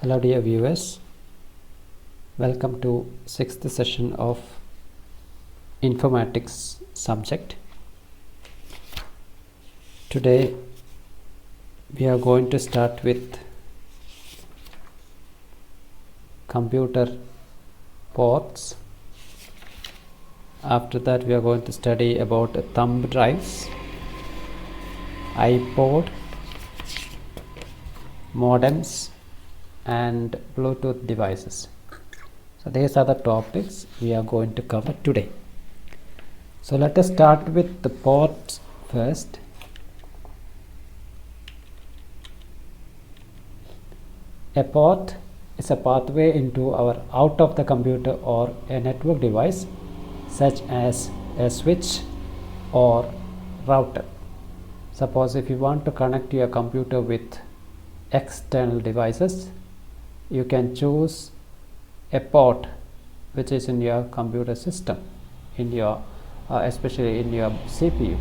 Hello dear viewers, welcome to 6th session of informatics subject. Today we are going to start with computer ports. After that we are going to study about thumb drives, iPod, modems and Bluetooth devices. So these are the topics we are going to cover today. So let us start with the ports first. A port is a pathway into our out of the computer or a network device such as a switch or router. Suppose if you want to connect your computer with external devices, you can choose a port which is in your computer system, in your especially in your CPU.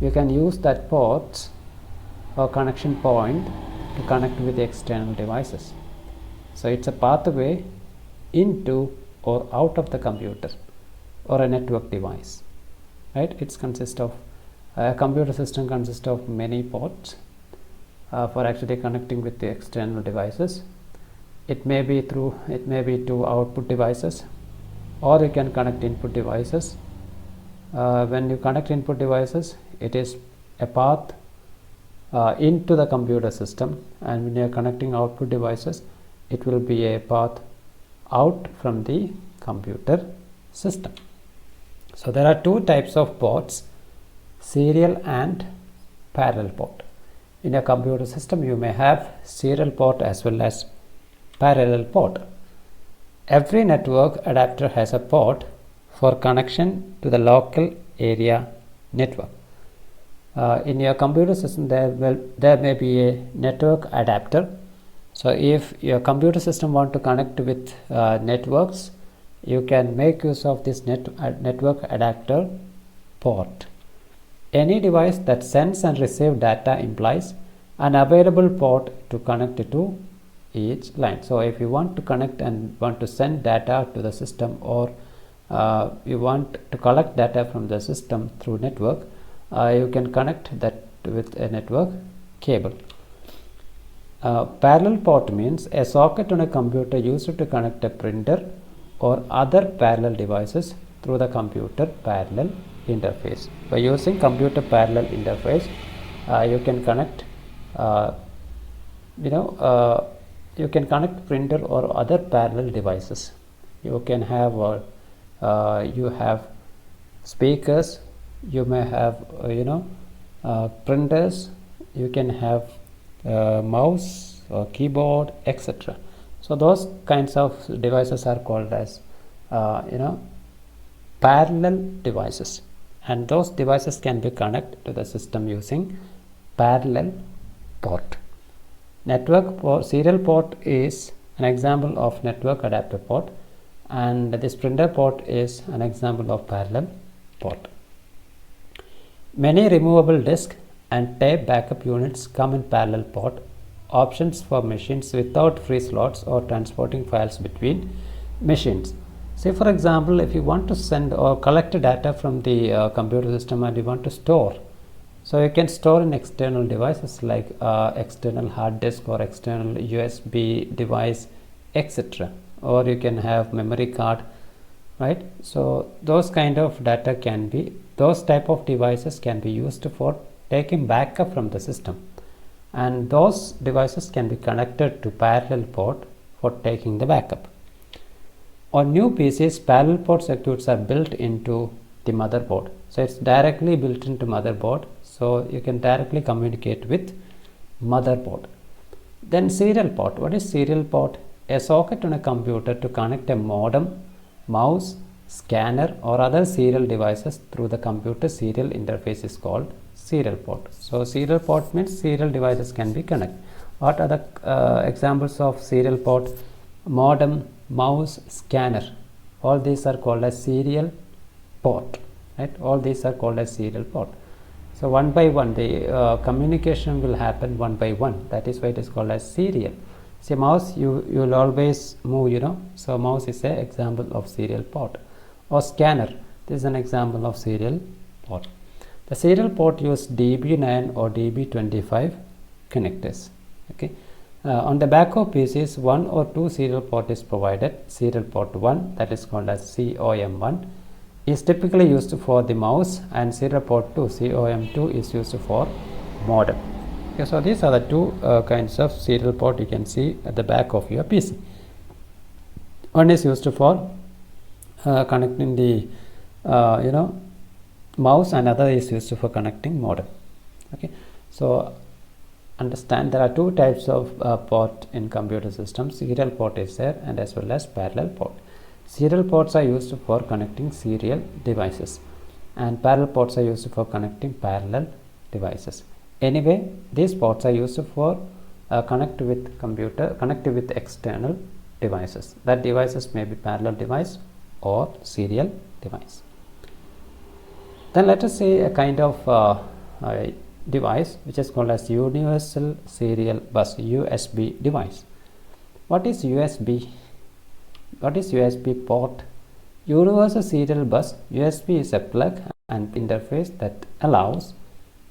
You can use that port or connection point to connect with external devices. So it's a pathway into or out of the computer or a network device, right? It consists of a computer system consists of many ports for actually connecting with the external devices. It may be to output devices, or you can connect input devices. When you connect input devices, it is a path into the computer system, and when you are connecting output devices, it will be a path out from the computer system. So there are two types of ports, serial and parallel port. In a computer system, you may have serial port as well as parallel port. Every network adapter has a port for connection to the local area network. In your computer system, there may be a network adapter. So if your computer system want to connect with networks, you can make use of this network adapter port. Any device that sends and receives data implies an available port to connect to each line. So if you want to connect and want to send data to the system, or you want to collect data from the system through network, you can connect that with a network cable. Parallel port means a socket on a computer used to connect a printer or other parallel devices through the computer parallel interface. By using computer parallel interface, you can connect you can connect printer or other parallel devices. You can have you have speakers, you may have printers, you can have mouse or keyboard, etc. So those kinds of devices are called as parallel devices, and those devices can be connected to the system using parallel port. Network port, serial port is an example of network adapter port, and this printer port is an example of parallel port. Many removable disk and tape backup units come in parallel port options for machines without free slots or transporting files between machines. Say for example, if you want to send or collect data from the computer system and you want to store, so you can store in external devices like external hard disk or external USB device, etc. Or you can have memory card, right? So those kind of data can be, those type of devices can be used for taking backup from the system, and those devices can be connected to parallel port for taking the backup. On new PCs, parallel port circuits are built into the motherboard. So it's directly built into motherboard, so you can directly communicate with motherboard. Then serial port. What is serial port? A socket on a computer to connect a modem, mouse, scanner or other serial devices through the computer serial interface is called serial port. So serial port means serial devices can be connected. What are the examples of serial port? Modem, mouse, scanner. All these are called as serial port, right? All these are called as serial port. So one by one the communication will happen one by one. That is why it is called as serial. See, mouse you'll always move, so mouse is an example of serial port. Or scanner, this is an example of serial port. The serial port use DB9 or DB25 connectors. Okay. On the back of PCs, one or two serial port is provided. Serial port 1, that is called as COM1, is typically used for the mouse, and serial port 2, COM2, is used for modem. Okay, so these are the two kinds of serial port you can see at the back of your PC. One is used for connecting the mouse, and other is used for connecting modem. Okay, so understand there are two types of port in computer systems. Serial port is there, and as well as parallel port. Serial ports are used for connecting serial devices, and parallel ports are used for connecting parallel devices. Anyway, these ports are used for connect with external devices. That devices may be parallel device or serial device. Then let us say a kind of device which is called as Universal Serial Bus, USB device. What is USB? What is USB port? Universal Serial Bus, USB, is a plug and interface that allows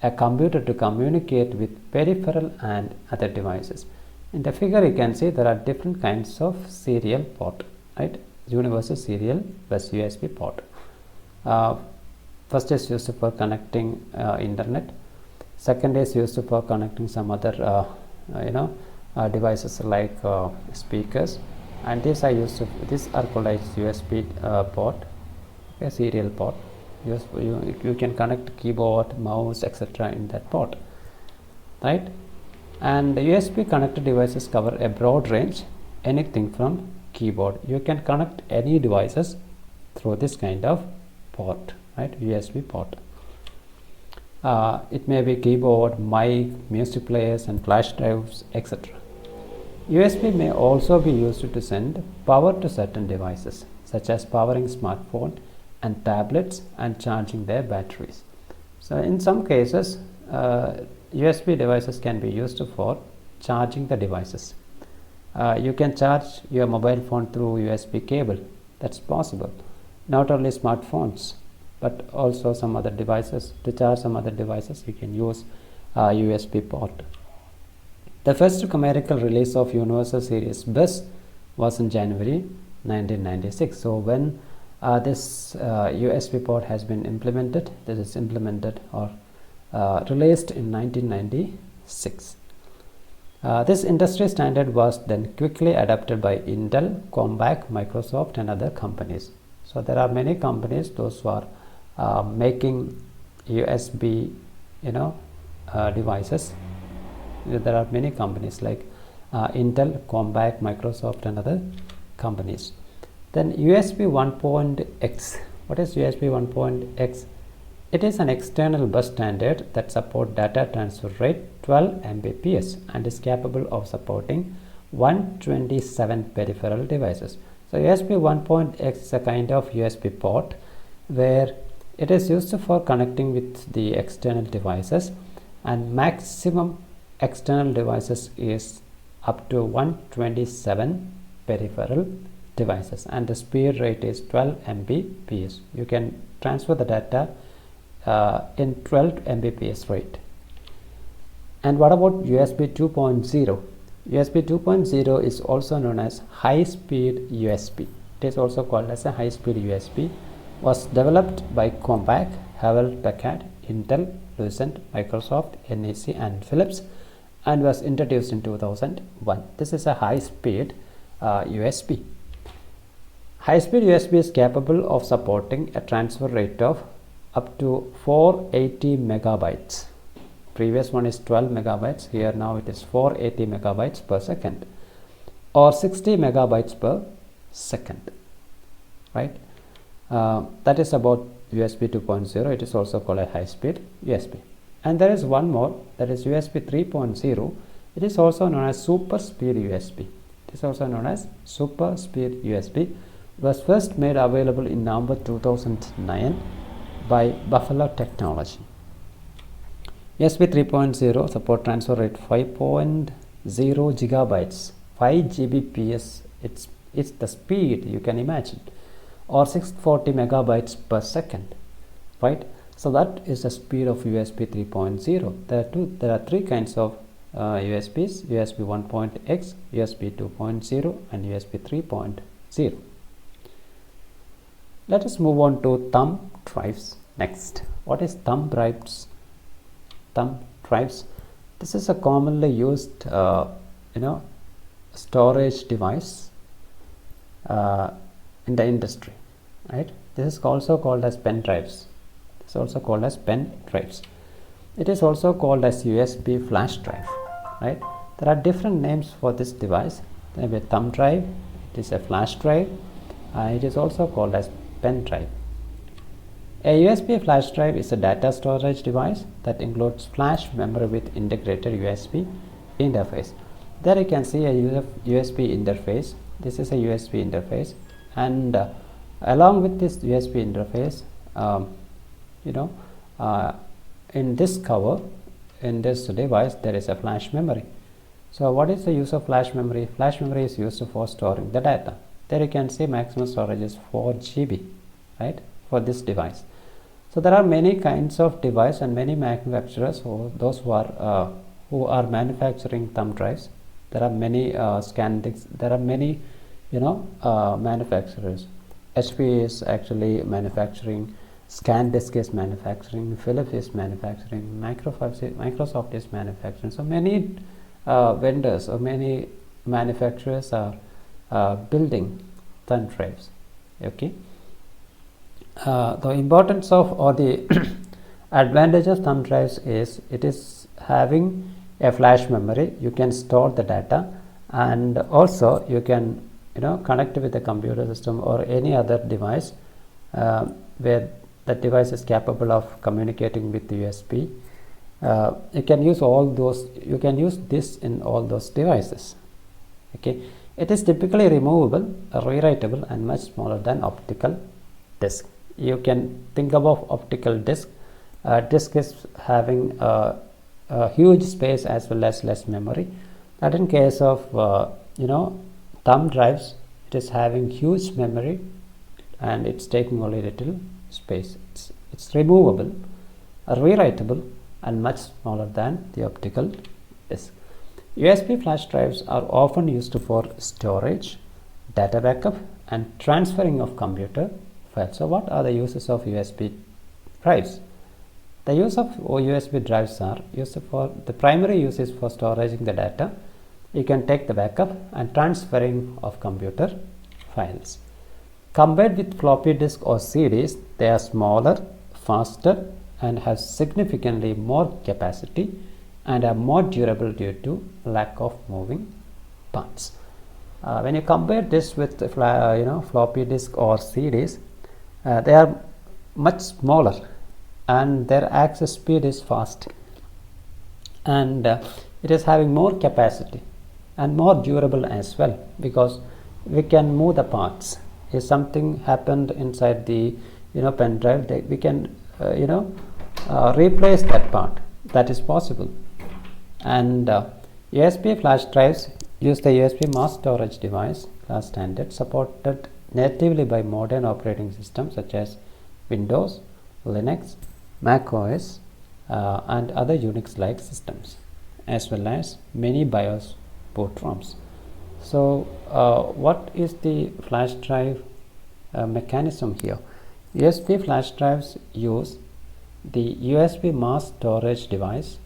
a computer to communicate with peripheral and other devices. In the figure you can see there are different kinds of serial port, right? Universal Serial Bus, USB port. First is used for connecting internet. Second is used for connecting some other devices like speakers, and these are called as USB port, a serial port. You can connect keyboard, mouse, etc. in that port, right? And the USB connected devices cover a broad range, anything from keyboard. You can connect any devices through this kind of port, right? USB port. It may be keyboard, mic, music players, and flash drives, etc. USB may also be used to send power to certain devices, such as powering smartphone and tablets and charging their batteries. So in some cases, USB devices can be used for charging the devices. You can charge your mobile phone through USB cable. That's possible. Not only smartphones, but also some other devices. To charge some other devices, you can use USB port. The first commercial release of Universal Series Bus was in January 1996. So when this USB port has been implemented, this is implemented or released in 1996. This industry standard was then quickly adopted by Intel, Compaq, Microsoft, and other companies. So there are many companies those who are making USB devices. There are many companies like Intel, Compaq, Microsoft, and other companies. Then USB 1.x. What is USB 1.x? It is an external bus standard that supports data transfer rate 12 Mbps and is capable of supporting 127 peripheral devices. So USB 1.x is a kind of USB port where it is used for connecting with the external devices, and maximum external devices is up to 127 peripheral devices, and the speed rate is 12 Mbps. You can transfer the data in 12 Mbps rate. And what about USB 2.0? USB 2.0 is also known as high speed USB. It is also called as a high speed USB. Was developed by Compaq, Hewlett Packard, Intel, Lucent, Microsoft, NEC, and Philips, and was introduced in 2001. This is a high speed USB. High speed USB is capable of supporting a transfer rate of up to 480 megabytes. Previous one is 12 megabytes. Here now it is 480 megabytes per second, or 60 megabytes per second, right? That is about USB 2.0. It is also called a high speed USB. And there is one more, that is USB 3.0. It is also known as super speed USB. It is also known as super speed USB. It was first made available in November 2009 by Buffalo Technology. USB 3.0 support transfer rate 5.0 gigabytes 5 Gbps. It's the speed you can imagine, or 640 megabytes per second, right? So that is the speed of USB 3.0. There are three kinds of USBs: USB 1.x, USB 2.0, and USB 3.0. Let us move on to thumb drives next. What is thumb drives? Thumb drives. This is a commonly used, storage device in the industry, right? This is also called as pen drives. It's also called as pen drives. It is also called as USB flash drive, right? There are different names for this device. There is a thumb drive. It is a flash drive. It is also called as pen drive. A USB flash drive is a data storage device that includes flash memory with integrated USB interface. There you can see a USB interface. This is a USB interface, and along with this USB interface, in this cover, in this device, there is a flash memory. So what is the use of flash memory? Flash memory is used for storing the data. There you can see maximum storage is 4 GB, right, for this device. So there are many kinds of device and many manufacturers, those who are manufacturing thumb drives. There are many SanDisk. There are many manufacturers. HP is actually manufacturing, SanDisk is manufacturing, Philips is manufacturing, Microsoft is manufacturing. So many vendors or many manufacturers are building thumb drives. Okay. The importance of, or the advantage of thumb drives is it is having a flash memory. You can store the data, and also you can connect with the computer system or any other device where the device is capable of communicating with USB. You can use all those. You can use this in all those devices. Okay, it is typically removable, rewritable, and much smaller than optical disk. You can think about optical disk. Disk is having a huge space as well as less memory. But in case of thumb drives, it is having huge memory and it's taking only little space. It's removable, rewritable, and much smaller than the optical disk. USB flash drives are often used for storage, data backup, and transferring of computer files. So what are the uses of USB drives? The use of USB drives are used for, the primary use is for storing the data. You can take the backup and transferring of computer files. Compared with floppy disk or CDs, they are smaller, faster, and have significantly more capacity and are more durable due to lack of moving parts. When you compare this with floppy disk or CDs, they are much smaller and their access speed is fast, and it is having more capacity and more durable as well, because we can move the parts. If something happened inside the pen drive, we can replace that part. That is possible. And USB flash drives use the USB mass storage device class standard, supported natively by modern operating systems such as Windows, Linux, Mac OS, and other Unix-like systems, as well as many BIOS boot ROMs. So what is the flash drive mechanism here? USB flash drives use the USB mass storage device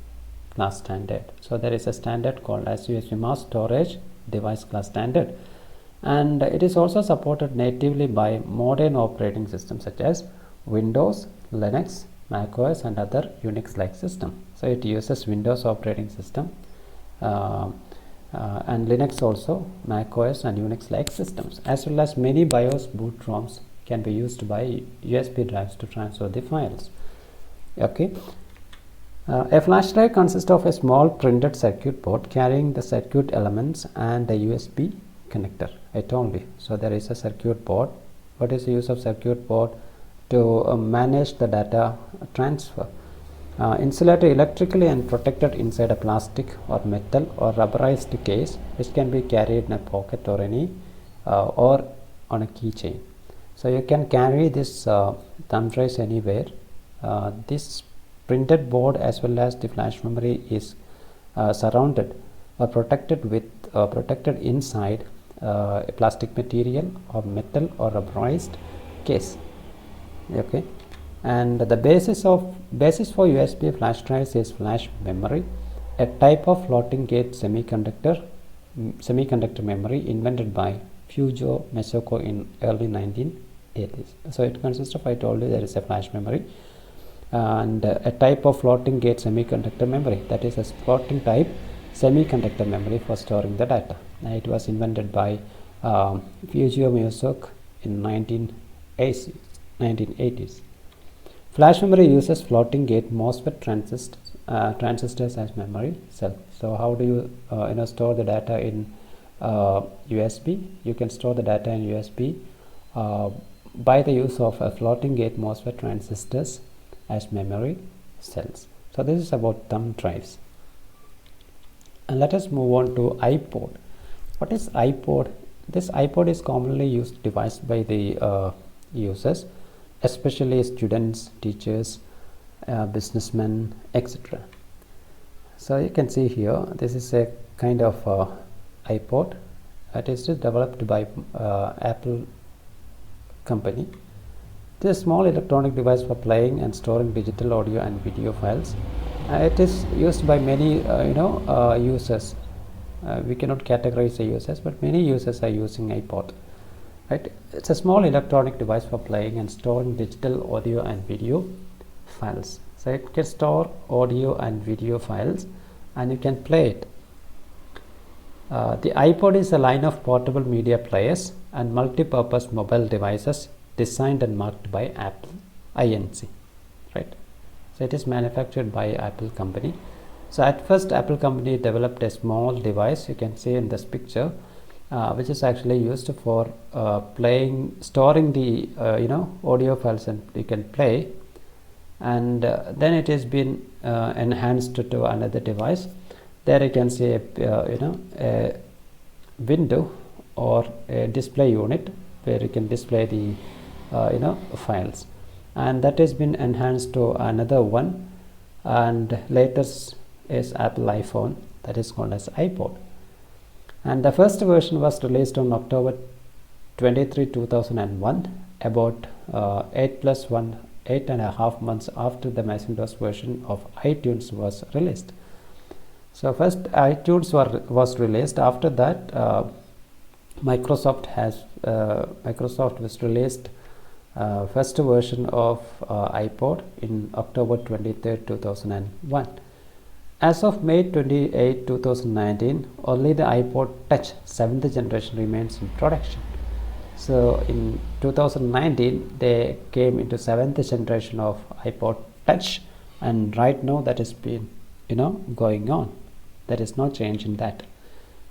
class standard. So there is a standard called as USB mass storage device class standard, and it is also supported natively by modern operating systems such as Windows, Linux, Mac OS, and other Unix-like system. So it uses Windows operating system and Linux also, Mac OS, and Unix-like systems, as well as many BIOS boot ROMs can be used by USB drives to transfer the files. Okay. A flash drive consists of a small printed circuit board carrying the circuit elements and a USB connector. I told you. So there is a circuit board. What is the use of circuit board? To manage the data transfer. Insulated electrically and protected inside a plastic or metal or rubberized case, which can be carried in a pocket or or on a keychain. So you can carry this thumb drives anywhere. This printed board as well as the flash memory is surrounded or protected inside a plastic material or metal or rubberized case. Okay, and the basis for USB flash drives is flash memory, a type of floating gate semiconductor memory invented by Fujio Mesoko in early 1980s. So it consists of, I told you, there is a flash memory and a type of floating gate semiconductor memory, that is a floating type semiconductor memory for storing the data. It was invented by Fujio Mesoko in 1980s. Flash memory uses floating gate MOSFET transistors as memory cell. So how do you store the data in USB? You can store the data in USB by the use of a floating gate MOSFET transistors as memory cells. So this is about thumb drives. And let us move on to iPod. What is iPod? This iPod is commonly used device by the users, especially students, teachers, businessmen, etc. So you can see here, this is a kind of iPod. It is developed by Apple company. It is a small electronic device for playing and storing digital audio and video files. It is used by many users. We cannot categorize the users, but many users are using iPod. Right? It's a small electronic device for playing and storing digital audio and video files. So it can store audio and video files and you can play it. The iPod is a line of portable media players and multi-purpose mobile devices designed and marked by Apple Inc. Right? So it is manufactured by Apple company. So at first Apple company developed a small device, you can see in this picture, which is actually used for storing the audio files and you can play, and then it has been enhanced to another device. There you can see a window or a display unit where you can display the files, and that has been enhanced to another one, and later is Apple iPhone, that is called as iPod. And the first version was released on October 23, 2001, about 8.5 months after the Macintosh version of iTunes was released. So first iTunes was released. After that, Microsoft was released first version of iPod in October 23, 2001. As of May 28, 2019, only the iPod Touch 7th generation remains in production. So in 2019, they came into 7th generation of iPod Touch, and right now that has been going on. There is no change in that.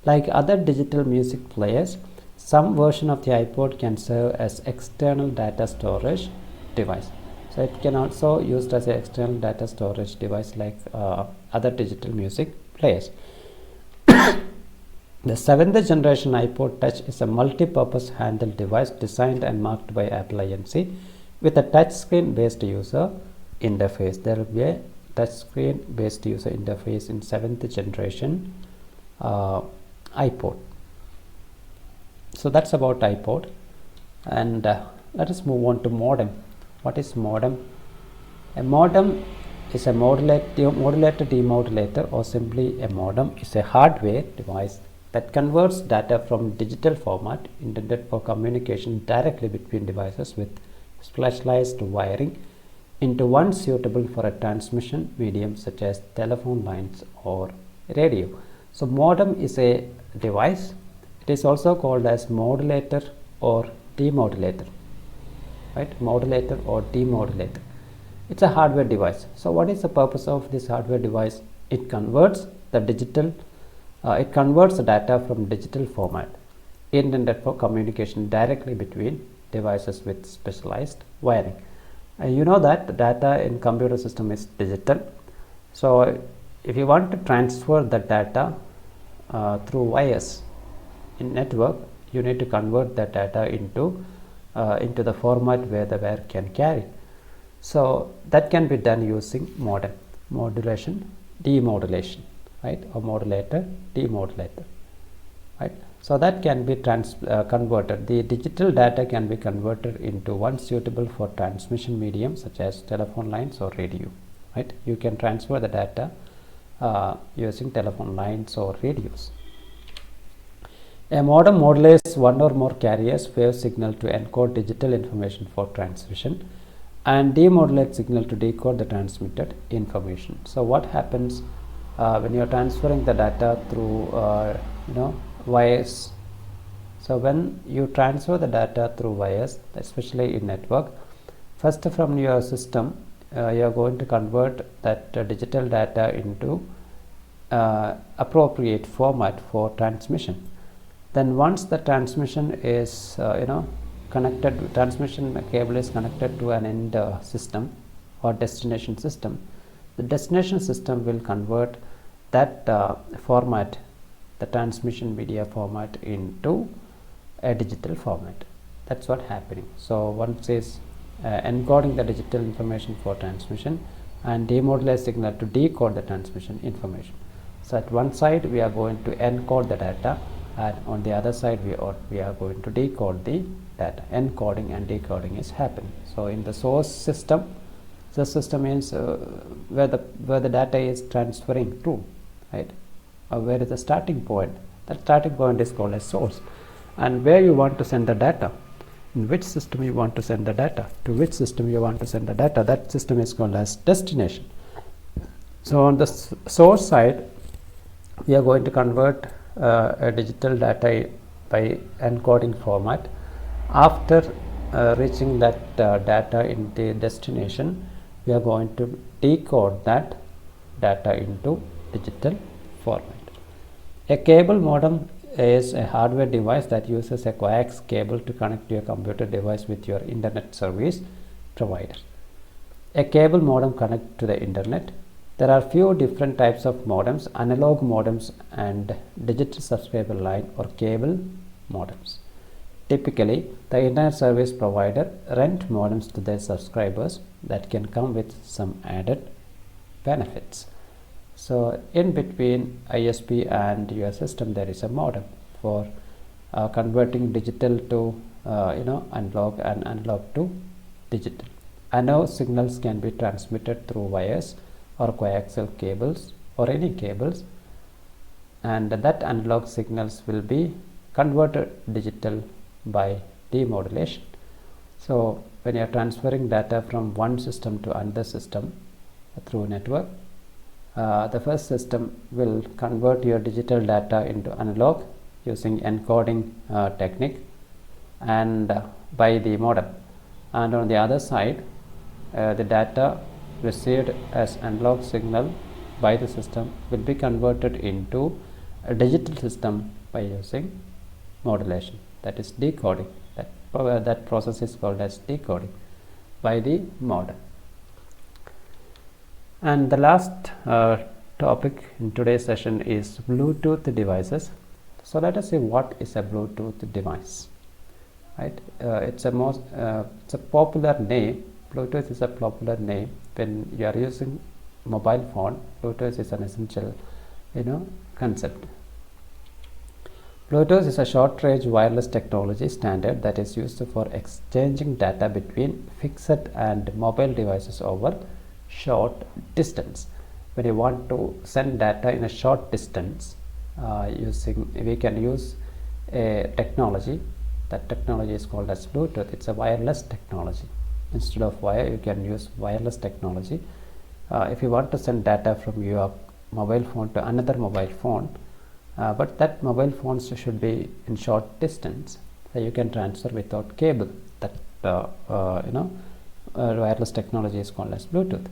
Like other digital music players, some version of the iPod can serve as external data storage device. So it can also used as an external data storage device like other digital music players. The 7th generation iPod Touch is a multi-purpose handheld device designed and marked by Apple Inc. with a touchscreen based user interface. There will be a touchscreen based user interface in 7th generation iPod. So that's about iPod, and let us move on to modem. What is modem? A modem is a modulator demodulator, or simply a modem is a hardware device that converts data from digital format intended for communication directly between devices with specialized wiring into one suitable for a transmission medium such as telephone lines or radio. So modem is a device. It is also called as modulator or demodulator. Right? Modulator or demodulator. It's a hardware device. So what is the purpose of this hardware device? It converts the data from digital format intended for communication directly between devices with specialized wiring. You know that the data in computer system is digital. So if you want to transfer the data through wires in network, you need to convert that data into the format where the wire can carry. So that can be done using modulation, demodulation, right, or modulator, demodulator, right. So that can be converted. The digital data can be converted into one suitable for transmission medium such as telephone lines or radio, right. You can transfer the data using telephone lines or radios. A modem modulates one or more carriers wave signal to encode digital information for transmission and demodulate signal to decode the transmitted information. So what happens when you are transferring the data through wires? So when you transfer the data through wires, especially in network, first from your system you are going to convert that digital data into appropriate format for transmission. Then once the transmission is connected, transmission cable is connected to an end system or destination system, the destination system will convert that format, the transmission media format, into a digital format. That's what happening. So once is encoding the digital information for transmission and demodulate signal to decode the transmission information. So at one side we are going to encode the data, and on the other side we are going to decode the data. Encoding and decoding is happening. So in the source system, the system means where the data is transferring to, right, or where is the starting point. That starting point is called as source, and where you want to send the data, in which system you want to send the data, to which system you want to send the data, that system is called as destination. So on the source side, we are going to convert a digital data by encoding format. After reaching that data in the destination, we are going to decode that data into digital format. A cable modem is a hardware device that uses a coax cable to connect your computer device with your internet service provider. A cable modem connects to the internet. There are few different types of modems: analog modems and digital subscriber line or cable modems. Typically, the internet service provider rent modems to their subscribers that can come with some added benefits. So in between ISP and your system, there is a modem for converting digital to analog and analog to digital. Analog signals can be transmitted through wires or coaxial cables or any cables, and that analog signals will be converted digital by demodulation. So when you are transferring data from one system to another system through network, the first system will convert your digital data into analog using encoding technique and by the modem, and on the other side the data received as analog signal by the system will be converted into a digital system by using modulation, that is decoding. That process is called as decoding by the modem. And the last topic in today's session is Bluetooth devices. So let us see what is a Bluetooth device, right? It's a popular name. Bluetooth is a popular name. When you are using mobile phone, Bluetooth is an essential concept. Bluetooth is a short range wireless technology standard that is used for exchanging data between fixed and mobile devices over short distance. When you want to send data in a short distance, we can use a technology. That technology is called as Bluetooth. It's a wireless technology. Instead of wire, you can use wireless technology. If you want to send data from your mobile phone to another mobile phone, but that mobile phones should be in short distance, so you can transfer without cable. That wireless technology is called as Bluetooth.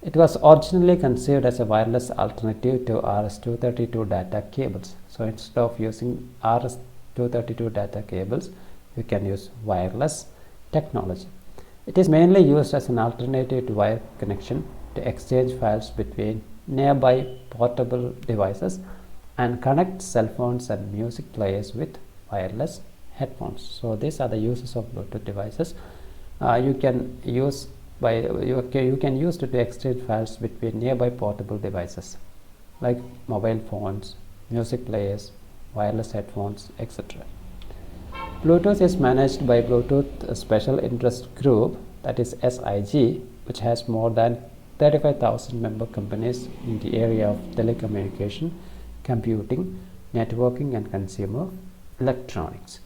It was originally conceived as a wireless alternative to RS-232 data cables. So instead of using RS-232 data cables, you can use wireless technology. It is mainly used as an alternative to wire connection to exchange files between nearby portable devices and connect cell phones and music players with wireless headphones. So these are the uses of Bluetooth devices. You can use it to exchange files between nearby portable devices like mobile phones, music players, wireless headphones, etc. Bluetooth is managed by Bluetooth Special Interest Group, that is SIG, which has more than 35,000 member companies in the area of telecommunication, computing, networking, and consumer electronics.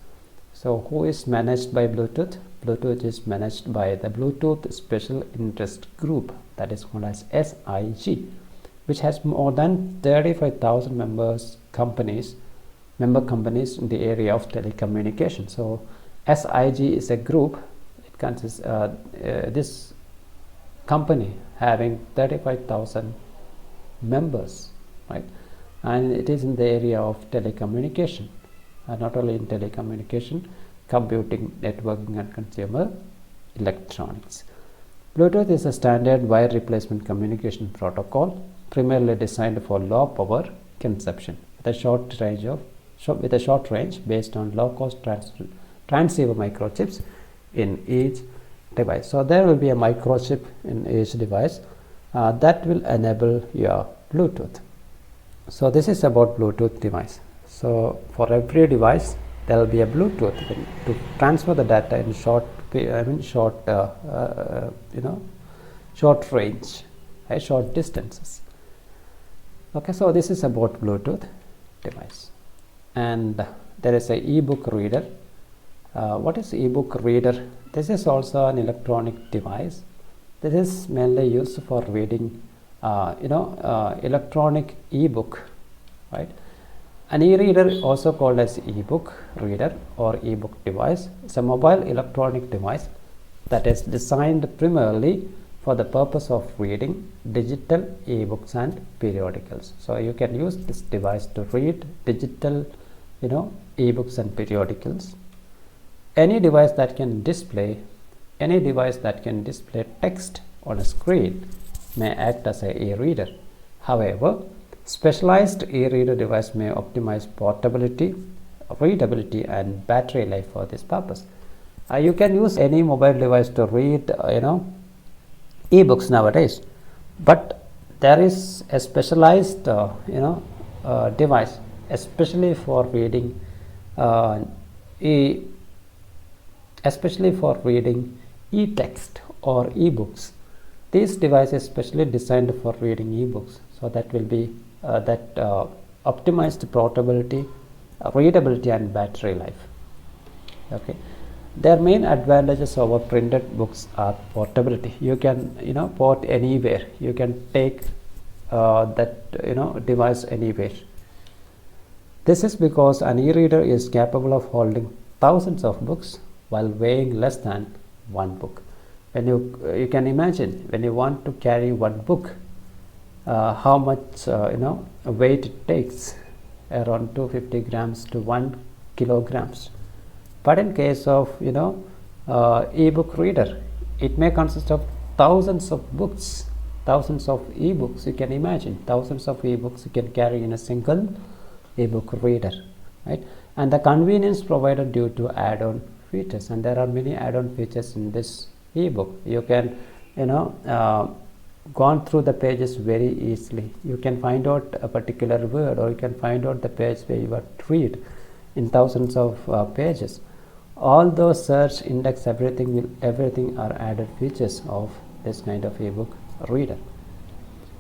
So who is managed by Bluetooth? Bluetooth is managed by the Bluetooth Special Interest Group, that is called as SIG, which has more than 35,000 member companies in the area of telecommunication. So SIG is a group. It consists this company having 35,000 members, right? And it is in the area of telecommunication, not only in telecommunication, computing, networking, and consumer electronics. Bluetooth is a standard wire replacement communication protocol primarily designed for low power consumption with a short range based on low cost transceiver microchips in each device. So there will be a microchip in each device that will enable your Bluetooth. So this is about Bluetooth device. So for every device there will be a Bluetooth to transfer the data in short range, short distances. Okay, so this is about Bluetooth device. And there is a ebook reader. What is ebook reader? This is also an electronic device. This is mainly used for reading electronic ebook, right? An e-reader, also called as ebook reader or ebook device, is a mobile electronic device that is designed primarily for the purpose of reading digital ebooks and periodicals. So you can use this device to read digital ebooks and periodicals. Any device that can display text on a screen may act as an e-reader. However, specialized e-reader device may optimize portability, readability, and battery life for this purpose. You can use any mobile device to read ebooks nowadays, but there is a specialized device especially for reading e-text or ebooks. This device is specially designed for reading ebooks, so that will be optimized portability, readability, and battery life. Okay, their main advantages over printed books are portability. You can port anywhere. You can take that device anywhere. This is because an e-reader is capable of holding thousands of books while weighing less than one book. When you can imagine, when you want to carry one book, how much weight it takes, around 250 grams to 1 kilograms. But in case of ebook reader, it may consist of thousands of books, thousands of ebooks. You can imagine thousands of ebooks you can carry in a single ebook reader, right? And the convenience provided due to add-on features, and there are many add-on features in this ebook. You can gone through the pages very easily. You can find out a particular word, or you can find out the page where you want to read in thousands of pages. All those search, index, everything are added features of this kind of ebook reader.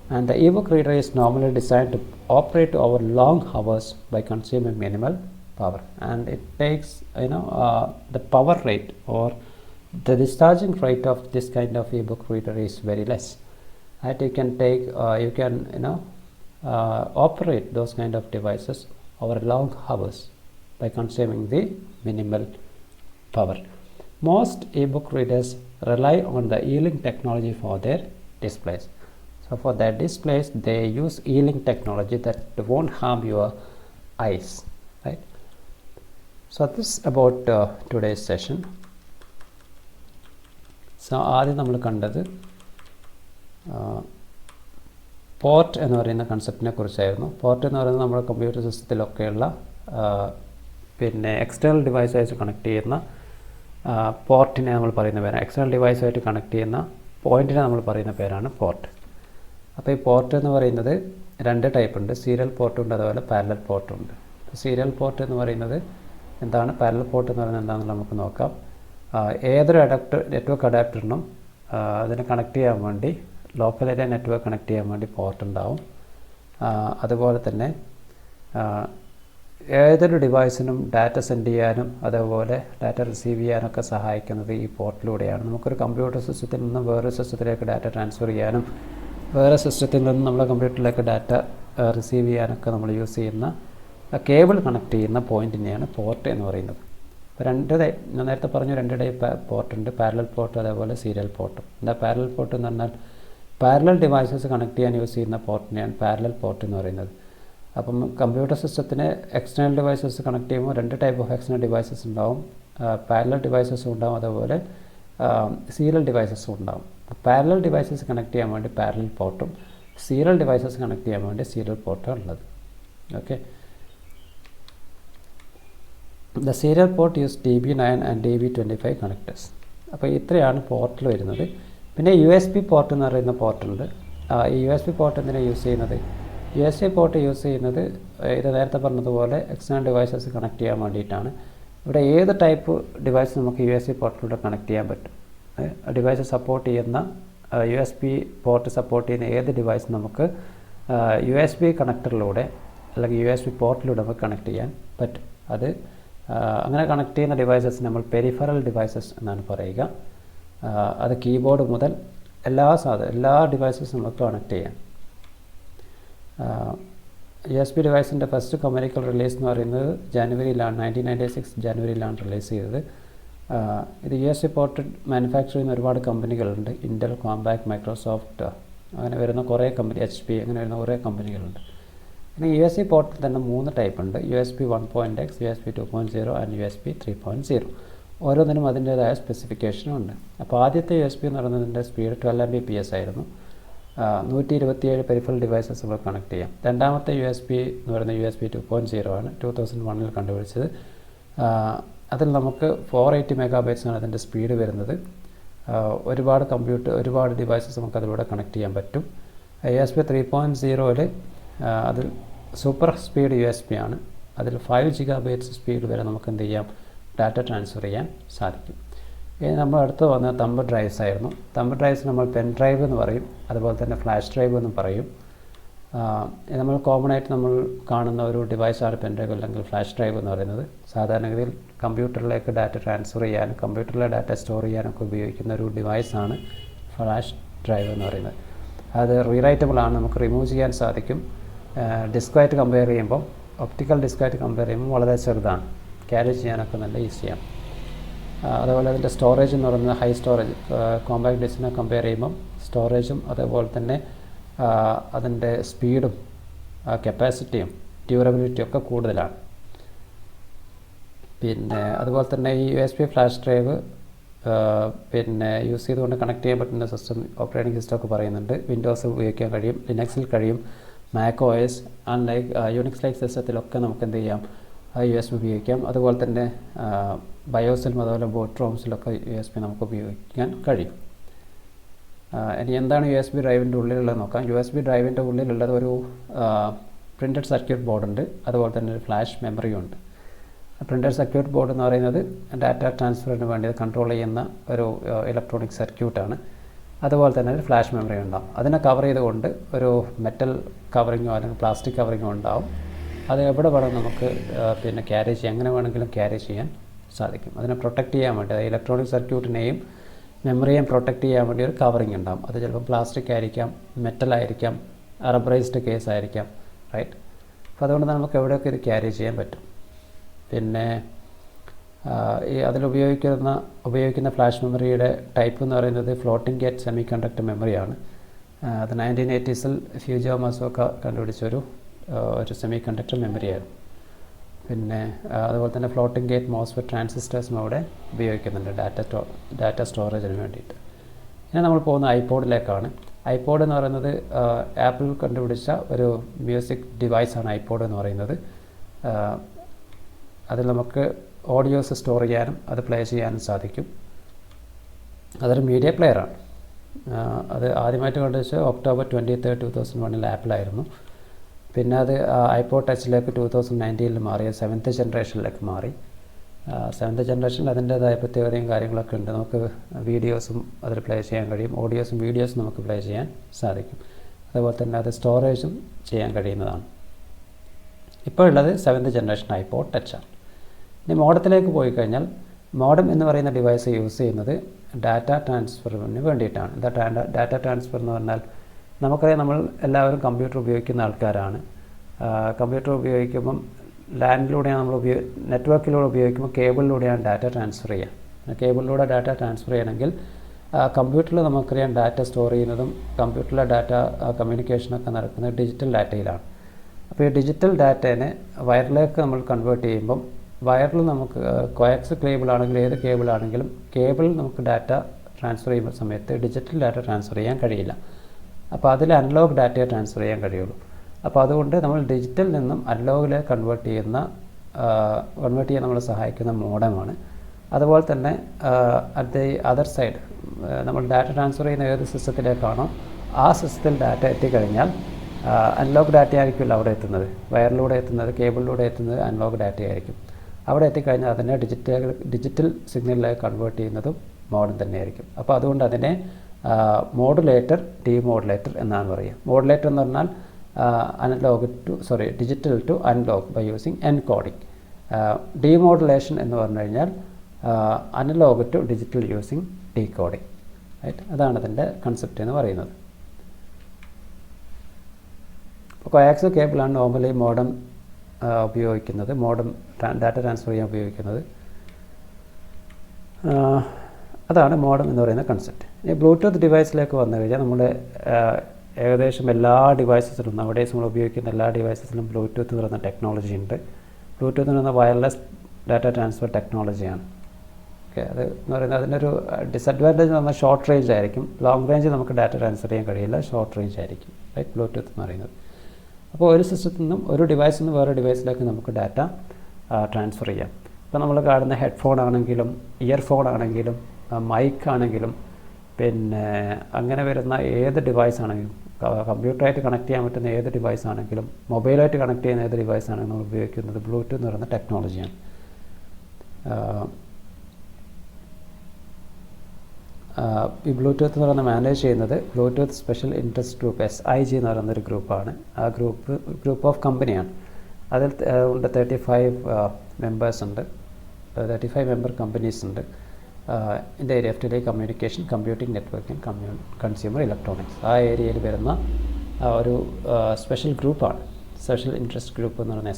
And the ebook reader is normally designed to operate over long hours by consuming minimal power, and it takes the power rate or the discharging rate of this kind of ebook reader is very less. Right? You can operate those kind of devices over long hours by consuming the minimal power. Most ebook readers rely on the E-Link technology for their displays. So for their displays, they use E-Link technology that won't harm your eyes, right? So this is about today's session. ആദ്യം നമ്മൾ കണ്ടത് port എന്ന് പറയുന്ന കൺസെപ്റ്റിനെ കുറിച്ചായിരുന്നു. Port എന്ന് പറയുന്നത് നമ്മുടെ computer സിസ്റ്റത്തിലൊക്കെയുള്ള പിന്നെ എക്സ്റ്റേണൽ ഡിവൈസായിട്ട് കണക്ട് ചെയ്യുന്ന പോർട്ടിനെ നമ്മൾ പറയുന്ന പേരാണ്. എക്സ്റ്റേണൽ ഡിവൈസായിട്ട് കണക്ട് ചെയ്യുന്ന പോയിൻറ്റിനെ നമ്മൾ പറയുന്ന പേരാണ് പോർട്ട്. അപ്പോൾ ഈ പോർട്ട് എന്ന് പറയുന്നത് രണ്ട് ടൈപ്പ് ഉണ്ട്. സീരിയൽ പോർട്ടുണ്ട്, അതുപോലെ പാരലൽ പോർട്ടുണ്ട്. സീരിയൽ പോർട്ട് എന്ന് പറയുന്നത് എന്താണ്, പാരലൽ പോർട്ട് എന്ന് പറയുന്നത് എന്താണെന്ന് നമുക്ക് നോക്കാം. ഏതൊരു നെറ്റ്വർക്ക് അഡാപ്റ്ററിനും അതിനെ കണക്ട് ചെയ്യാൻ വേണ്ടി ലോക്കൽ ഏരിയ നെറ്റ്വർക്ക് കണക്ട് ചെയ്യാൻ വേണ്ടി പോർട്ട് ഉണ്ടാവും. അതുപോലെ തന്നെ ഏതൊരു ഡിവൈസിനും ഡാറ്റ സെൻഡ് ചെയ്യാനും അതുപോലെ ഡാറ്റ റിസീവ് ചെയ്യാനൊക്കെ സഹായിക്കുന്നത് ഈ പോർട്ടിലൂടെയാണ്. നമുക്കൊരു കമ്പ്യൂട്ടർ സിസ്റ്റത്തിൽ നിന്നും വേറൊരു സിസ്റ്റത്തിലേക്ക് ഡാറ്റ ട്രാൻസ്ഫർ ചെയ്യാനും വേറെ സിസ്റ്റത്തിൽ നിന്നും നമ്മുടെ കമ്പ്യൂട്ടറിലേക്ക് ഡാറ്റ റിസീവ് ചെയ്യാനൊക്കെ നമ്മൾ യൂസ് ചെയ്യുന്ന കേബിൾ കണക്ട് ചെയ്യുന്ന പോയിൻറ്റിനെയാണ് പോർട്ട് എന്ന് പറയുന്നത്. ഇപ്പോൾ ഞാൻ നേരത്തെ പറഞ്ഞു രണ്ട് ടൈപ്പ് പോർട്ടുണ്ട്, പാരലൽ പോർട്ട് അതേപോലെ സീരിയൽ പോർട്ടും. എന്താ പാരലൽ പോർട്ട് എന്ന് പറഞ്ഞാൽ പാരലൽ ഡിവൈസസ് കണക്ട് ചെയ്യാൻ യൂസ് ചെയ്യുന്ന പോർട്ടിനെയാണ് പാരലൽ പോർട്ട് എന്ന് പറയുന്നത്. അപ്പം കമ്പ്യൂട്ടർ സിസ്റ്റത്തിന് എക്സ്റ്റേണൽ ഡിവൈസസ് കണക്ട് ചെയ്യുമ്പോൾ രണ്ട് ടൈപ്പ് ഓഫ് എക്സ്റ്റേണൽ ഡിവൈസസ് ഉണ്ടാവും. പാരലൽ ഡിവൈസസും ഉണ്ടാവും, അതുപോലെ സീരിയൽ ഡിവൈസസും ഉണ്ടാവും. പാരലൽ ഡിവൈസസ് കണക്ട് ചെയ്യാൻ വേണ്ടി പാരലൽ പോർട്ടും സീരിയൽ ഡിവൈസസ് കണക്ട് ചെയ്യാൻ വേണ്ടി സീരിയൽ പോർട്ടും ഉള്ളത്. Okay, the serial port use DB9 and DB25 connectors. അപ്പോൾ ഇത്രയാണ് പോർട്ടിൽ വരുന്നത്. പിന്നെ USB പോർട്ട് എന്ന് പറയുന്ന പോർട്ടുണ്ട്. ഈ USB പോർട്ട് എന്തിനാണ് യൂസ് ചെയ്യുന്നത്? USB പോർട്ട് യൂസ് ചെയ്യുന്നത് ഇത് നേരത്തെ പറഞ്ഞതുപോലെ എക്സ്റ്റേണൽ ഡിവൈസസ് കണക്ട് ചെയ്യാൻ വേണ്ടിയിട്ടാണ്. ഇവിടെ ഏത് ടൈപ്പ് ഡിവൈസ് നമുക്ക് USB പോർട്ടിലൂടെ കണക്ട് ചെയ്യാൻ പറ്റും. ഡിവൈസ് സപ്പോർട്ട് ചെയ്യുന്ന USB പോർട്ട് സപ്പോർട്ട് ചെയ്യുന്ന ഏത് ഡിവൈസ് നമുക്ക് USB കണക്ടറിലൂടെ അല്ലെങ്കിൽ USB പോർട്ടിലൂടെ നമുക്ക് കണക്ട് ചെയ്യാൻ പറ്റും. അത് അങ്ങനെ കണക്ട് ചെയ്യുന്ന ഡിവൈസസ് നമ്മൾ പെരിഫറൽ ഡിവൈസസ് എന്നാണ് പറയുക. അത് കീബോർഡ് മുതൽ എല്ലാ ഡിവൈസസും നമുക്ക് കണക്ട് ചെയ്യാം. USB ഡിവൈസിൻ്റെ ഫസ്റ്റ് കൊമേഴ്സ്യൽ റിലീസ് എന്ന് പറയുന്നത് 1996 ജനുവരിയിലാണ് റിലീസ് ചെയ്തത്. ഇത് USB പോർട്ട് മാനുഫാക്ചർ ചെയ്യുന്ന ഒരുപാട് കമ്പനികളുണ്ട്. ഇൻ്റൽ, കോമ്പാക്, മൈക്രോസോഫ്റ്റ്, അങ്ങനെ വരുന്ന കുറേ കമ്പനി, HP, അങ്ങനെ വരുന്ന കുറേ കമ്പനികളുണ്ട്. പിന്നെ USB പോർട്ടിൽ തന്നെ 3 ടൈപ്പ് ഉണ്ട്: USB 1.x, USB 2.0 and USB 3.0. ഓരോന്നിനും അതിൻ്റേതായ സ്പെസിഫിക്കേഷനും ഉണ്ട്. അപ്പോൾ ആദ്യത്തെ USB എന്ന് പറയുന്നതിൻ്റെ സ്പീഡ് 12 Mbps ആയിരുന്നു. 127 പെരിഫറൽ ഡിവൈസസ് നമ്മൾ കണക്ട് ചെയ്യാം. രണ്ടാമത്തെ USB എന്ന് പറയുന്നത് USB 2.0 ആണ്, 2001 കണ്ടുപിടിച്ചത്. അതിൽ നമുക്ക് 480 MB ആണ് അതിൻ്റെ സ്പീഡ് വരുന്നത്. ഒരുപാട് ഡിവൈസസ് നമുക്ക് അതിലൂടെ കണക്ട് ചെയ്യാൻ പറ്റും. USB 3.0 അത് സൂപ്പർ സ്പീഡ് USB ആണ്. അതിൽ 5 GB സ്പീഡ് വരെ നമുക്ക് എന്ത് ചെയ്യാം, ഡാറ്റ ട്രാൻസ്ഫർ ചെയ്യാൻ സാധിക്കും. നമ്മൾ അടുത്ത് വന്ന തമ്പ് ഡ്രൈവ്സ് ആയിരുന്നു. തമ്പ് ഡ്രൈവ്സ് നമ്മൾ പെൻ ഡ്രൈവ് എന്ന് പറയും, അതുപോലെ തന്നെ ഫ്ലാഷ് ഡ്രൈവ് എന്നും പറയും. നമ്മൾ കോമൺ ആയിട്ട് നമ്മൾ കാണുന്ന ഒരു ഡിവൈസാണ് പെൻ ഡ്രൈവ് അല്ലെങ്കിൽ ഫ്ലാഷ് ഡ്രൈവ് എന്ന് പറയുന്നത്. സാധാരണഗതിയിൽ കമ്പ്യൂട്ടറിലേക്ക് ഡാറ്റ ട്രാൻസ്ഫർ ചെയ്യാനും കമ്പ്യൂട്ടറിലെ ഡാറ്റ സ്റ്റോർ ചെയ്യാനൊക്കെ ഉപയോഗിക്കുന്ന ഒരു ഡിവൈസാണ് ഫ്ലാഷ് ഡ്രൈവ് എന്ന് പറയുന്നത്. അത് റീറൈറ്റബിൾ ആണ്, നമുക്ക് റിമൂവ് ചെയ്യാൻ സാധിക്കും. ഡിസ്കായിട്ട് കമ്പയർ ചെയ്യുമ്പോൾ, ഒപ്റ്റിക്കൽ ഡിസ്കായിട്ട് കമ്പയർ ചെയ്യുമ്പോൾ വളരെ ചെറുതാണ്, ക്യാരി ചെയ്യാനൊക്കെ നല്ല ഈസിയാണ്. അതുപോലെ അതിൻ്റെ സ്റ്റോറേജ് എന്ന് പറയുന്നത് ഹൈ സ്റ്റോറേജ്, കോമ്പാക്ട് ഡിസ്കിനെ കമ്പയർ ചെയ്യുമ്പം സ്റ്റോറേജും അതുപോലെ തന്നെ അതിൻ്റെ സ്പീഡും കപ്പാസിറ്റിയും ഡ്യൂറബിലിറ്റിയും ഒക്കെ കൂടുതലാണ്. പിന്നെ അതുപോലെ തന്നെ ഈ USB ഫ്ലാഷ് ഡ്രൈവ് പിന്നെ യൂസ് ചെയ്തുകൊണ്ട് കണക്ട് ചെയ്യാൻ പറ്റുന്ന സിസ്റ്റം, ഓപ്പറേറ്റിംഗ് സിസ്റ്റം ഒക്കെ പറയുന്നുണ്ട്. വിൻഡോസ് ഉപയോഗിക്കാൻ കഴിയും, ലിനക്സിൽ കഴിയും, Mac OS unlike Unix like സിസ്റ്റത്തിലൊക്കെ നമുക്ക് എന്ത് ചെയ്യാം, USB ഉപയോഗിക്കാം. അതുപോലെ തന്നെ ബയോസിലും അതുപോലെ ബോട്ട് റോംസിലൊക്കെ USB നമുക്ക് ഉപയോഗിക്കാൻ കഴിയും. ഇനി എന്താണ് USB ഡ്രൈവിൻ്റെ ഉള്ളിലുള്ളത് നോക്കാം. USB ഡ്രൈവിൻ്റെ ഉള്ളിലുള്ളത് ഒരു പ്രിൻറ്റഡ് സർക്യൂട്ട് ബോർഡുണ്ട്, അതുപോലെ തന്നെ ഒരു ഫ്ലാഷ് മെമ്മറിയും ഉണ്ട്. പ്രിൻറ്റഡ് സർക്യൂട്ട് ബോർഡ് എന്ന് പറയുന്നത് ഡാറ്റ ട്രാൻസ്ഫറിന് വേണ്ടി കൺട്രോൾ ചെയ്യുന്ന ഒരു ഇലക്ട്രോണിക് സർക്യൂട്ടാണ്. അതുപോലെ തന്നെ ഒരു ഫ്ലാഷ് മെമ്മറി ഉണ്ടാവും. അതിനെ കവർ ചെയ്തുകൊണ്ട് ഒരു മെറ്റൽ കവറിങ്ങോ അല്ലെങ്കിൽ പ്ലാസ്റ്റിക് കവറിങ്ങോ ഉണ്ടാവും. അത് എവിടെ വേണം നമുക്ക് പിന്നെ ക്യാരി ചെയ്യാൻ, എങ്ങനെ വേണമെങ്കിലും ക്യാരി ചെയ്യാൻ സാധിക്കും. അതിനെ പ്രൊട്ടക്റ്റ് ചെയ്യാൻ വേണ്ടി, ഇലക്ട്രോണിക് സർക്യൂട്ടിനെയും മെമ്മറിയെയും പ്രൊട്ടക്റ്റ് ചെയ്യാൻ വേണ്ടി ഒരു കവറിങ് ഉണ്ടാവും. അത് ചിലപ്പോൾ പ്ലാസ്റ്റിക് ആയിരിക്കാം, മെറ്റലായിരിക്കാം, റബ്ബറൈസ്ഡ് കേസ് ആയിരിക്കാം, റൈറ്റ്. അപ്പോൾ അതുകൊണ്ട് നമുക്ക് എവിടെയൊക്കെ ഇത് ക്യാരി ചെയ്യാൻ പറ്റും. പിന്നെ ഈ ഉപയോഗിക്കുന്ന ഫ്ലാഷ് മെമ്മറിയുടെ ടൈപ്പ് എന്ന് പറയുന്നത് ഫ്ലോട്ടിംഗ് ഗേറ്റ് സെമി കണ്ടക്ടർ മെമ്മറിയാണ്. അത് 1980s ഫ്യൂജിയോ മസോക്ക കണ്ടുപിടിച്ചൊരു സെമി കണ്ടക്ടർ മെമ്മറിയായിരുന്നു. പിന്നെ അതുപോലെ തന്നെ ഫ്ലോട്ടിംഗ് ഗേറ്റ് മോസ്ഫെറ്റ് ട്രാൻസിസ്റ്റേഴ്സും അവിടെ ഉപയോഗിക്കുന്നുണ്ട് ഡാറ്റ സ്റ്റോറേജിന് വേണ്ടിയിട്ട്. ഇനി നമ്മൾ പോകുന്ന ഐപോഡിലേക്കാണ്. ഐപോഡ് എന്ന് പറയുന്നത് ആപ്പിൾ കണ്ടുപിടിച്ച ഒരു മ്യൂസിക് ഡിവൈസാണ് ഐപോഡ് എന്ന് പറയുന്നത്. അതിൽ നമുക്ക് ഓഡിയോസ് സ്റ്റോർ ചെയ്യാനും അത് പ്ലേ ചെയ്യാനും സാധിക്കും. അതൊരു മീഡിയ പ്ലെയറാണ്. അത് ആദ്യമായിട്ട് കണ്ടുപിടിച്ചത് ഒക്ടോബർ 23, 2001 ആപ്പിളായിരുന്നു. പിന്നെ അത് ഐപോഡ് ടച്ചിലേക്ക് 2019 മാറി, 7th ജനറേഷനിലേക്ക് മാറി. 7th ജനറേഷനിൽ അതിൻ്റേതായ പ്രത്യേകതയും കാര്യങ്ങളൊക്കെ ഉണ്ട്. നമുക്ക് വീഡിയോസും അതിൽ പ്ലേ ചെയ്യാൻ കഴിയും, ഓഡിയോസും വീഡിയോസും നമുക്ക് പ്ലേ ചെയ്യാൻ സാധിക്കും. അതുപോലെ തന്നെ അത് സ്റ്റോറേജും ചെയ്യാൻ കഴിയുന്നതാണ്. ഇപ്പോൾ ഉള്ളത് 7th ജനറേഷൻ ഐപോഡ് ടച്ചാണ്. ഇനി മോഡത്തിലേക്ക് പോയി കഴിഞ്ഞാൽ, മോഡം എന്ന് പറയുന്ന ഡിവൈസ് യൂസ് ചെയ്യുന്നത് ഡാറ്റ ട്രാൻസ്ഫറിന് വേണ്ടിയിട്ടാണ്. ഡാറ്റ ട്രാൻസ്ഫർ എന്ന് പറഞ്ഞാൽ നമുക്കറിയാം, നമ്മൾ എല്ലാവരും കമ്പ്യൂട്ടർ ഉപയോഗിക്കുന്ന ആൾക്കാരാണ്. കമ്പ്യൂട്ടർ ഉപയോഗിക്കുമ്പം ലാൻഡിലൂടെയാണ് നമ്മൾ നെറ്റ്വർക്കിലൂടെ ഉപയോഗിക്കുമ്പോൾ കേബിളിലൂടെയാണ് ഡാറ്റ ട്രാൻസ്ഫർ ചെയ്യുക. കേബിളിലൂടെ ഡാറ്റ ട്രാൻസ്ഫർ ചെയ്യണമെങ്കിൽ കമ്പ്യൂട്ടറിൽ നമുക്കറിയാം ഡാറ്റ സ്റ്റോർ ചെയ്യുന്നതും കമ്പ്യൂട്ടറിലെ ഡാറ്റ കമ്മ്യൂണിക്കേഷനൊക്കെ നടക്കുന്നത് ഡിജിറ്റൽ ഡാറ്റയിലാണ്. അപ്പോൾ ഈ ഡിജിറ്റൽ ഡാറ്റേനെ വയറിലേക്ക് നമ്മൾ കൺവേർട്ട് ചെയ്യുമ്പം വയറിൽ നമുക്ക് കോയാക്സ് കേബിൾ ആണെങ്കിലും ഏത് കേബിൾ ആണെങ്കിലും കേബിളിൽ നമുക്ക് ഡാറ്റ ട്രാൻസ്ഫർ ചെയ്യുന്ന സമയത്ത് ഡിജിറ്റൽ ഡാറ്റ ട്രാൻസ്ഫർ ചെയ്യാൻ കഴിയില്ല. അപ്പോൾ അതിൽ അനലോഗ് ഡാറ്റയെ ട്രാൻസ്ഫർ ചെയ്യാൻ കഴിയുള്ളൂ. അപ്പോൾ അതുകൊണ്ട് നമ്മൾ ഡിജിറ്റൽ നിന്നും അനലോഗിലേക്ക് കൺവേർട്ട് ചെയ്യാൻ നമ്മളെ സഹായിക്കുന്ന മോഡമാണ്. അതുപോലെ തന്നെ അറ്റ് ദി അതർ സൈഡ് നമ്മൾ ഡാറ്റ ട്രാൻസ്ഫർ ചെയ്യുന്ന ഏത് സിസ്റ്റത്തിലേക്കാണോ ആ സിസ്റ്റത്തിൽ ഡാറ്റ എത്തിക്കഴിഞ്ഞാൽ അനലോഗ് ഡാറ്റ ആയിരിക്കില്ല അവിടെ എത്തുന്നത്. വയറിലൂടെ എത്തുന്നത്, കേബിളിലൂടെ എത്തുന്നത് അനലോഗ് ഡാറ്റ ആയിരിക്കും. അവിടെ എത്തിക്കഴിഞ്ഞാൽ അതിനെ ഡിജിറ്റൽ സിഗ്നലിലേക്ക് കൺവേർട്ട് ചെയ്യുന്നതും മോഡം തന്നെയായിരിക്കും. അപ്പോൾ അതുകൊണ്ട് അതിനെ മോഡുലേറ്റർ, ഡീമോഡുലേറ്റർ എന്നാണ് പറയുക. മോഡുലേറ്റർ എന്ന് പറഞ്ഞാൽ digital to analog by using encoding. Demodulation എന്ന് പറഞ്ഞു കഴിഞ്ഞാൽ analog to digital using decoding. Right, അതാണ് അതിൻ്റെ കൺസെപ്റ്റ് എന്ന് പറയുന്നത്. അപ്പോൾ കോയാക്സ് കേബിളാണ് നോർമലി മോഡം ഉപയോഗിക്കുന്നത്, മോഡം ഡാറ്റ ട്രാൻസ്ഫർ ചെയ്യാൻ ഉപയോഗിക്കുന്നത്. അതാണ് മോഡം എന്ന് പറയുന്ന കൺസെപ്റ്റ്. ഈ ബ്ലൂടൂത്ത് ഡിവൈസിലേക്ക് വന്നു കഴിഞ്ഞാൽ നമ്മുടെ ഏകദേശം എല്ലാ ഡിവൈസസിലും, നവഡേയ്സ് നമ്മൾ ഉപയോഗിക്കുന്ന എല്ലാ ഡിവൈസസിലും ബ്ലൂടൂത്ത് എന്ന് പറയുന്ന ടെക്നോളജി ഉണ്ട്. ബ്ലൂടൂത്ത് എന്ന് പറയുന്ന വയർലെസ് ഡാറ്റ ട്രാൻസ്ഫർ ടെക്നോളജിയാണ്. ഓക്കെ, അത് എന്ന് പറയുന്നത് അതിനൊരു ഡിസഡ്വാൻറ്റേജ് എന്ന് പറഞ്ഞാൽ ഷോർട്ട് റേഞ്ച് ആയിരിക്കും. ലോങ് റേഞ്ച് നമുക്ക് ഡാറ്റ ട്രാൻസ്ഫർ ചെയ്യാൻ കഴിയില്ല, ഷോർട്ട് റേഞ്ച് ആയിരിക്കും റൈറ്റ് ബ്ലൂടൂത്ത് എന്ന് പറയുന്നത്. അപ്പോൾ ഒരു സിസ്റ്റത്തിൽ നിന്നും ഒരു ഡിവൈസിൽ നിന്ന് വേറെ ഡിവൈസിലേക്ക് നമുക്ക് ഡാറ്റ ട്രാൻസ്ഫർ ചെയ്യാം. ഇപ്പോൾ നമ്മൾ കാണുന്ന ഹെഡ്ഫോൺ ആണെങ്കിലും ഇയർഫോൺ ആണെങ്കിലും മൈക്ക് ആണെങ്കിലും പിന്നെ അങ്ങനെ വരുന്ന ഏത് ഡിവൈസ് ആണെങ്കിലും, കമ്പ്യൂട്ടറായിട്ട് കണക്ട് ചെയ്യാൻ പറ്റുന്ന ഏത് ഡിവൈസ് ആണെങ്കിലും, മൊബൈലായിട്ട് കണക്ട് ചെയ്യുന്ന ഏത് ഡിവൈസ് ആണെങ്കിലും നമ്മൾ ഉപയോഗിക്കുന്നത് ബ്ലൂടൂത്ത് എന്ന് പറയുന്ന ടെക്നോളജിയാണ്. ഈ ബ്ലൂടൂത്ത് എന്ന് പറയുന്നത് മാനേജ് ചെയ്യുന്നത് Bluetooth special interest group SIG എന്ന് പറയുന്നൊരു ഗ്രൂപ്പാണ്. ആ ഗ്രൂപ്പ് ഓഫ് കമ്പനിയാണ്. അതിൽ ഉണ്ട് 35 മെമ്പേഴ്സ് ഉണ്ട്, 35 മെമ്പർ കമ്പനീസ് ഉണ്ട്. In the area of tele communication, computing, networking, consumer electronics, ആ ഏരിയയിൽ വരുന്ന ഒരു സ്പെഷ്യൽ ഗ്രൂപ്പാണ്. സ്പെഷ്യൽ ഇൻട്രസ്റ്റ് ഗ്രൂപ്പ് എന്ന് പറയുന്ന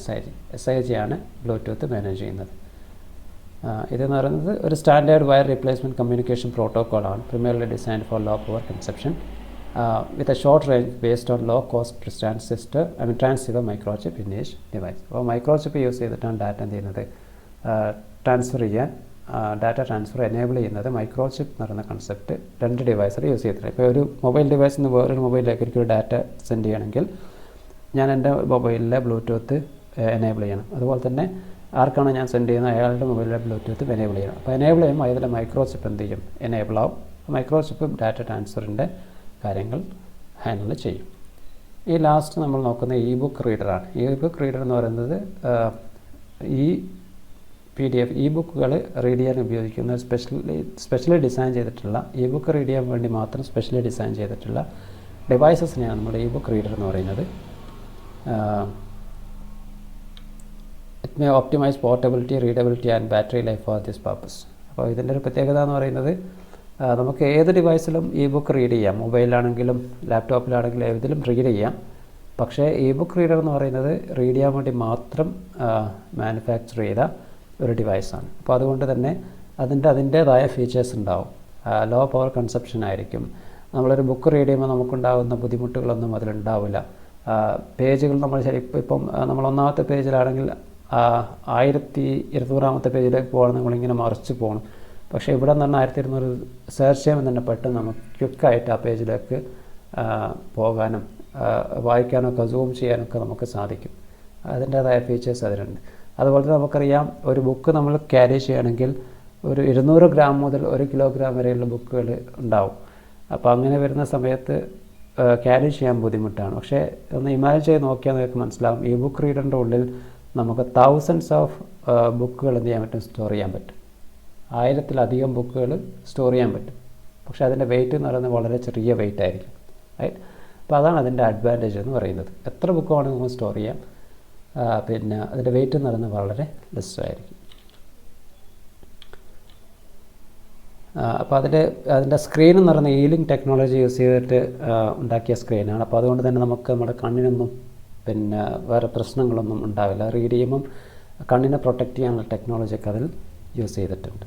SIG ആണ് ബ്ലൂടൂത്ത് മാനേജ് ചെയ്യുന്നത്. ഇതെന്ന് പറയുന്നത് ഒരു സ്റ്റാൻഡേർഡ് വയർ റീപ്ലേസ്മെൻറ്റ് കമ്മ്യൂണിക്കേഷൻ പ്രോട്ടോക്കോളാണ്, primarily designed for low power consumption with a short range based on low cost transistor microchip in each device. അപ്പോൾ മൈക്രോചിപ്പ് യൂസ് ചെയ്തിട്ടാണ് ഡാറ്റ എന്ത് ചെയ്യുന്നത്, ട്രാൻസ്ഫർ ചെയ്യാൻ, ഡാറ്റ ട്രാൻസ്ഫർ എനേബിൾ ചെയ്യുന്നത് മൈക്രോചിപ്പ് എന്ന് പറയുന്ന concept രണ്ട് ഡിവൈസിൽ യൂസ് ചെയ്തിട്ടുണ്ട്. ഇപ്പോൾ ഒരു മൊബൈൽ ഡിവൈസിൽ നിന്ന് വേറൊരു മൊബൈലിലേക്ക് എനിക്കൊരു ഡാറ്റ സെൻഡ് ചെയ്യണമെങ്കിൽ ഞാൻ എൻ്റെ മൊബൈലിലെ ബ്ലൂടൂത്ത് എനേബിൾ ചെയ്യണം. അതുപോലെ തന്നെ ആർക്കാണ് ഞാൻ സെൻഡ് ചെയ്യുന്നത് അയാളുടെ മൊബൈലിലെ ബ്ലൂടൂത്ത് എനേബിൾ ചെയ്യണം. അപ്പോൾ എനേബിൾ ചെയ്യുമ്പോൾ അതിലെ മൈക്രോചിപ്പ് എന്ത് ചെയ്യും, എനേബിൾ ആവും. മൈക്രോചിപ്പ് ഡാറ്റ ട്രാൻസ്ഫറിൻ്റെ കാര്യങ്ങൾ ഹാൻഡിൽ ചെയ്യും. ഈ ലാസ്റ്റ് നമ്മൾ നോക്കുന്ന ഇ ബുക്ക് റീഡറാണ്. ഇ ബുക്ക് റീഡർ എന്ന് പറയുന്നത് ഈ PDF ഇ ബുക്കുകൾ റീഡ് ചെയ്യാൻ ഉപയോഗിക്കുന്ന സ്പെഷ്യലി ഡിസൈൻ ചെയ്തിട്ടുള്ള ഇ ബുക്ക് റീഡ് ചെയ്യാൻ വേണ്ടി മാത്രം സ്പെഷ്യലി ഡിസൈൻ ചെയ്തിട്ടുള്ള ഡിവൈസസിനെയാണ് നമ്മുടെ ഇ ബുക്ക് റീഡർ എന്ന് പറയുന്നത്. It may optimise portability, readability and battery life for this purpose. അപ്പോൾ ഇതിൻ്റെ ഒരു പ്രത്യേകത എന്ന് പറയുന്നത് നമുക്ക് ഏത് ഡിവൈസിലും ഇ ബുക്ക് റീഡ് ചെയ്യാം, മൊബൈലാണെങ്കിലും ലാപ്ടോപ്പിലാണെങ്കിലും ഏതിലും റീഡ് ചെയ്യാം. പക്ഷേ ഇ ബുക്ക് റീഡർ എന്ന് പറയുന്നത് റീഡ് ചെയ്യാൻ വേണ്ടി മാത്രം മാനുഫാക്ചർ ചെയ്ത ഒരു ഡിവൈസാണ്. അപ്പോൾ അതുകൊണ്ട് തന്നെ അതിൻ്റേതായ ഫീച്ചേഴ്സ് ഉണ്ടാവും. ലോ പവർ കൺസപ്ഷൻ ആയിരിക്കും. നമ്മളൊരു ബുക്ക് റീഡ് ചെയ്യുമ്പോൾ നമുക്കുണ്ടാകുന്ന ബുദ്ധിമുട്ടുകളൊന്നും അതിലുണ്ടാവില്ല. പേജുകൾ നമ്മൾ ഇപ്പം നമ്മൾ ഒന്നാമത്തെ പേജിലാണെങ്കിൽ 1200 പേജിലേക്ക് പോകണം, നമ്മളിങ്ങനെ മറിച്ച് പോകണം. പക്ഷേ ഇവിടെ എന്ന് പറഞ്ഞാൽ 1200 സെർച്ച് ചെയ്യുമ്പോൾ തന്നെ പെട്ടെന്ന് നമുക്ക് ക്വിക്കായിട്ട് ആ പേജിലേക്ക് പോകാനും വായിക്കാനൊക്കെ സൂം ചെയ്യാനൊക്കെ നമുക്ക് സാധിക്കും. അതിൻ്റേതായ ഫീച്ചേഴ്സ് അതിനുണ്ട്. അതുപോലെ തന്നെ നമുക്കറിയാം, ഒരു ബുക്ക് നമ്മൾ ക്യാരി ചെയ്യുകയാണെങ്കിൽ ഒരു 200 ഗ്രാം മുതൽ 1 കിലോഗ്രാം വരെയുള്ള ബുക്കുകൾ ഉണ്ടാവും. അപ്പോൾ അങ്ങനെ വരുന്ന സമയത്ത് ക്യാരി ചെയ്യാൻ ബുദ്ധിമുട്ടാണ്. പക്ഷേ ഒന്ന് ഇമാജിൻ ചെയ്ത് നോക്കിയാൽ നിങ്ങൾക്ക് മനസ്സിലാവും, ഈ ബുക്ക് റീഡറിൻ്റെ ഉള്ളിൽ നമുക്ക് തൗസൻഡ്സ് ഓഫ് ബുക്കുകൾ എന്ത് ചെയ്യാൻ പറ്റും, സ്റ്റോർ ചെയ്യാൻ പറ്റും. 1000-ലധികം ബുക്കുകൾ സ്റ്റോർ ചെയ്യാൻ പറ്റും. പക്ഷേ അതിൻ്റെ വെയിറ്റ് എന്ന് പറയുന്നത് വളരെ ചെറിയ വെയിറ്റ് ആയിരിക്കും. റൈറ്റ്. അപ്പോൾ അതാണ് അതിൻ്റെ അഡ്വാൻറ്റേജ് എന്ന് പറയുന്നത്. എത്ര ബുക്ക് വേണമെങ്കിൽ നമുക്ക് സ്റ്റോർ ചെയ്യാം. പിന്നെ അതിൻ്റെ വെയിറ്റ് എന്ന് പറയുന്നത് വളരെ ലെസ് ആയിരിക്കും. അപ്പോൾ അതിൻ്റെ സ്ക്രീൻ എന്ന് പറയുന്നത് ഈലിംഗ് ടെക്നോളജി യൂസ് ചെയ്തിട്ട് ഉണ്ടാക്കിയ സ്ക്രീനാണ്. അപ്പോൾ അതുകൊണ്ട് തന്നെ നമുക്ക് നമ്മുടെ കണ്ണിനൊന്നും പിന്നെ വേറെ പ്രശ്നങ്ങളൊന്നും ഉണ്ടാവില്ല. റീഡ് ചെയ്യുമ്പം കണ്ണിനെ പ്രൊട്ടക്റ്റ് ചെയ്യാനുള്ള ടെക്നോളജിയൊക്കെ അതിൽ യൂസ് ചെയ്തിട്ടുണ്ട്.